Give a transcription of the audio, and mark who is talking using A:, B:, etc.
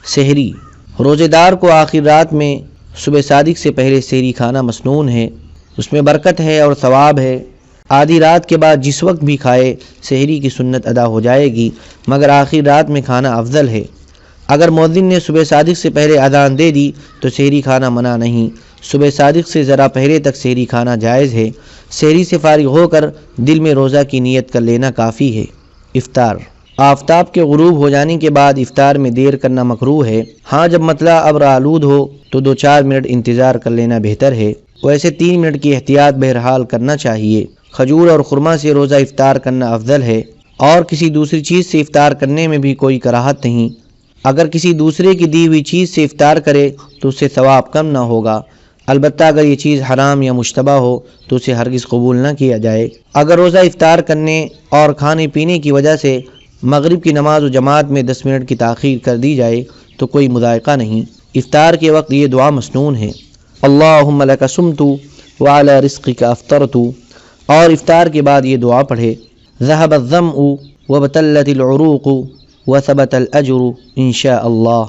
A: سحری، روزے دار کو آخر رات میں صبح صادق سے پہلے سحری کھانا مسنون ہے، اس میں برکت ہے اور ثواب ہے۔ آدھی رات کے بعد جس وقت بھی کھائے سحری کی سنت ادا ہو جائے گی، مگر آخر رات میں کھانا افضل ہے۔ اگر مؤذن نے صبح صادق سے پہلے اذان دے دی تو سحری کھانا منع نہیں، صبح صادق سے ذرا پہلے تک سحری کھانا جائز ہے۔ سحری سے فارغ ہو کر دل میں روزہ کی نیت کر لینا کافی ہے۔ افطار، آفتاب کے غروب ہو جانے کے بعد افطار میں دیر کرنا مکروہ ہے۔ ہاں جب مطلع ابر آلود ہو تو 2-4 منٹ انتظار کر لینا بہتر ہے، ویسے 3 منٹ کی احتیاط بہرحال کرنا چاہیے۔ کھجور اور خرما سے روزہ افطار کرنا افضل ہے، اور کسی دوسری چیز سے افطار کرنے میں بھی کوئی کراہت نہیں۔ اگر کسی دوسرے کی دی ہوئی چیز سے افطار کرے تو اس سے ثواب کم نہ ہوگا، البتہ اگر یہ چیز حرام یا مشتبہ ہو تو اسے ہرگز قبول نہ کیا جائے۔ اگر روزہ افطار کرنے اور کھانے پینے کی وجہ سے مغرب کی نماز و جماعت میں 10 منٹ کی تاخیر کر دی جائے تو کوئی مضائقہ نہیں۔ افطار کے وقت یہ دعا مسنون ہے: اللہم لک صمت وعلی رزقک افطرت، اور افطار کے بعد یہ دعا پڑھے: ذہب الظمأ وابتلت العروق وثبت الاجر ان شاء اللہ۔